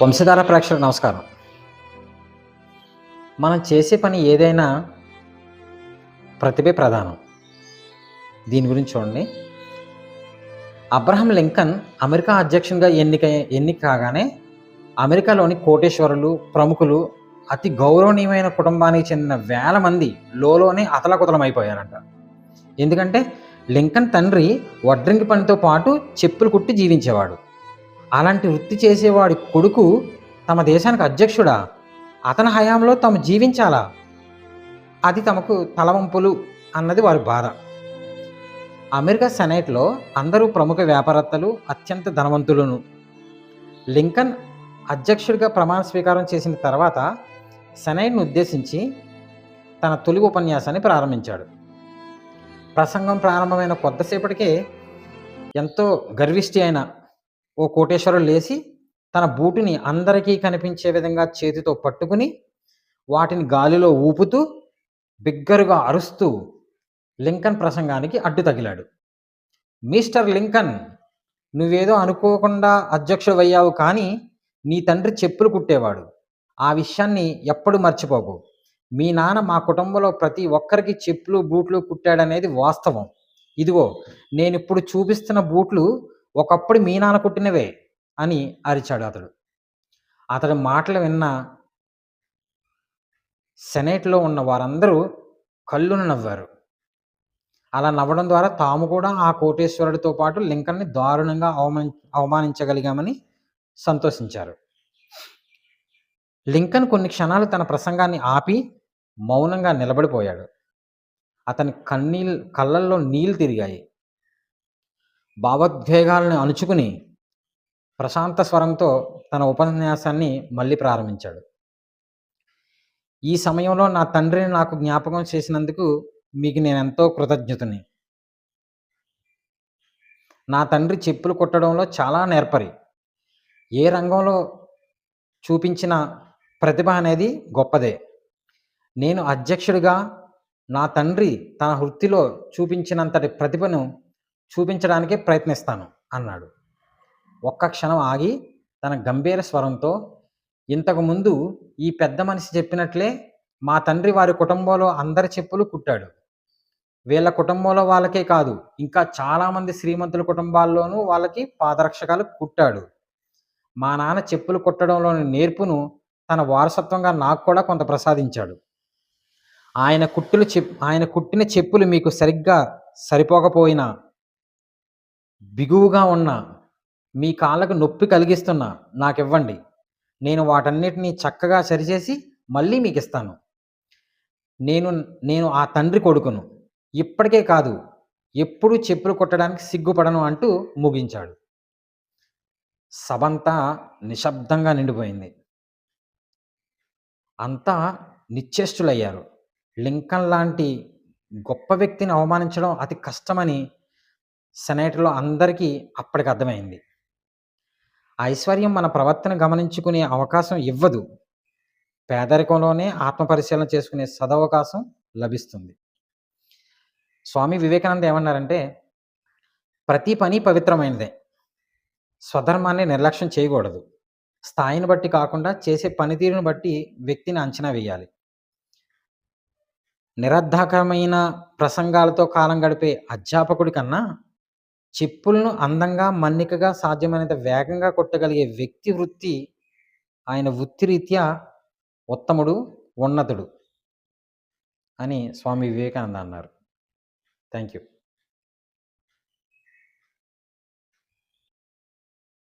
వంశధార ప్రేక్షకులకు నమస్కారం. మనం చేసే పని ఏదైనా ప్రతిభే ప్రధానం. దీని గురించి చూడండి. అబ్రహం లింకన్ అమెరికా అధ్యక్షునిగా ఎన్నిక కాగానే అమెరికాలోని కోటేశ్వరులు, ప్రముఖులు, అతి గౌరవనీయమైన కుటుంబానికి చెందిన వేల మంది లోలోనే అతలాకుతలమైపోయారంట. ఎందుకంటే లింకన్ తండ్రి వడ్రంగి పనితో పాటు చెప్పులు కుట్టి జీవించేవాడు. అలాంటి వృత్తి చేసేవాడి కొడుకు తమ దేశానికి అధ్యక్షుడా? అతని హయాంలో తాము జీవించాలా? అది తమకు తలవంపులు అన్నది వారి బాధ. అమెరికా సెనేట్లో అందరూ ప్రముఖ వ్యాపారవేత్తలు, అత్యంత ధనవంతులను. లింకన్ అధ్యక్షుడిగా ప్రమాణ స్వీకారం చేసిన తర్వాత సెనేట్ను ఉద్దేశించి తన తొలి ఉపన్యాసాన్ని ప్రారంభించాడు. ప్రసంగం ప్రారంభమైన కొద్దిసేపటికే ఎంతో గర్విష్టి అయిన ఓ కోటేశ్వరుడు లేచి తన బూటుని అందరికీ కనిపించే విధంగా చేతితో పట్టుకుని వాటిని గాలిలో ఊపుతూ బిగ్గరగా అరుస్తూ లింకన్ ప్రసంగానికి అడ్డు తగిలాడు. మిస్టర్ లింకన్, నువ్వేదో అనుకోకుండా అధ్యక్షుడు అయ్యావు, కానీ నీ తండ్రి చెప్పులు కుట్టేవాడు. ఆ విషయాన్ని ఎప్పుడు మర్చిపోకు. మీ నాన్న మా కుటుంబంలో ప్రతి ఒక్కరికి చెప్పులు బూట్లు కుట్టాడనేది వాస్తవం. ఇదిగో నేనిప్పుడు చూపిస్తున్న బూట్లు ఒకప్పుడు మీ నాన్న కుట్టినవే అని అరిచాడు అతడు. అతడి మాటలు విన్న సెనేట్లో ఉన్న వారందరూ కళ్ళున నవ్వారు. అలా నవ్వడం ద్వారా తాము కూడా ఆ కోటేశ్వరుడితో పాటు లింకన్ని దారుణంగా అవమానించగలిగామని సంతోషించారు. లింకన్ కొన్ని క్షణాలు తన ప్రసంగాన్ని ఆపి మౌనంగా నిలబడిపోయాడు. అతని కళ్ళల్లో నీళ్లు తిరిగాయి. భావోద్వేగాలను అణుచుకుని ప్రశాంత స్వరంతో తన ఉపన్యాసాన్ని మళ్ళీ ప్రారంభించాడు. ఈ సమయంలో నా తండ్రిని నాకు జ్ఞాపకం చేసినందుకు మీకు నేనెంతో కృతజ్ఞతని. నా తండ్రి చెప్పులు కుట్టడంలో చాలా నేర్పరి. ఏ రంగంలో చూపించిన ప్రతిభ అనేది గొప్పదే. నేను అధ్యక్షుడిగా నా తండ్రి తన వృత్తిలో చూపించినంతటి ప్రతిభను చూపించడానికే ప్రయత్నిస్తాను అన్నాడు. ఒక్క క్షణం ఆగి తన గంభీర స్వరంతో, ఇంతకుముందు ఈ పెద్ద మనిషి చెప్పినట్లే మా తండ్రి వారి కుటుంబంలో అందరి చెప్పులు కుట్టాడు. వీళ్ళ కుటుంబంలో వాళ్ళకే కాదు, ఇంకా చాలామంది శ్రీమంతుల కుటుంబాల్లోనూ వాళ్ళకి పాదరక్షకాలు కుట్టాడు. మా నాన్న చెప్పులు కుట్టడంలోని నేర్పును తన వారసత్వంగా నాకు కూడా కొంత ప్రసాదించాడు. ఆయన కుట్టిన చెప్పులు మీకు సరిగ్గా సరిపోకపోయినా, బిగువుగా ఉన్న, మీ కాళ్ళకు నొప్పి కలిగిస్తున్నా నాకివ్వండి. నేను వాటన్నిటినీ చక్కగా సరిచేసి మళ్ళీ మీకు ఇస్తాను. నేను ఆ తండ్రి కొడుకును. ఇప్పటికే కాదు, ఎప్పుడూ చెప్పులు కుట్టడానికి సిగ్గుపడను అంటూ ముగించాడు. సభంతా నిశ్శబ్దంగా నిండిపోయింది. అంతా నిశ్చేష్టులయ్యారు. లింకన్ లాంటి గొప్ప వ్యక్తిని అవమానించడం అతి కష్టమని సెనేట్లో అందరికీ అప్పటికి అర్థమైంది. ఐశ్వర్యం మన ప్రవర్తన గమనించుకునే అవకాశం ఇవ్వదు. పేదరికంలోనే ఆత్మపరిశీలన చేసుకునే సదవకాశం లభిస్తుంది. స్వామి వివేకానంద ఏమన్నారంటే, ప్రతి పని పవిత్రమైనదే. స్వధర్మాన్ని నిర్లక్ష్యం చేయకూడదు. స్థాయిని బట్టి కాకుండా చేసే పనితీరుని బట్టి వ్యక్తిని అంచనా వేయాలి. నిరర్ధకమైన ప్రసంగాలతో కాలం గడిపే అధ్యాపకుడి కన్నా చెప్పులను అందంగా, మన్నికగా, సాధ్యమైనంత వేగంగా కొట్టగలిగే వ్యక్తి వృత్తి ఆయన వృత్తిరీత్యా ఉత్తముడు, ఉన్నతుడు అని స్వామి వివేకానంద అన్నారు. Thank you.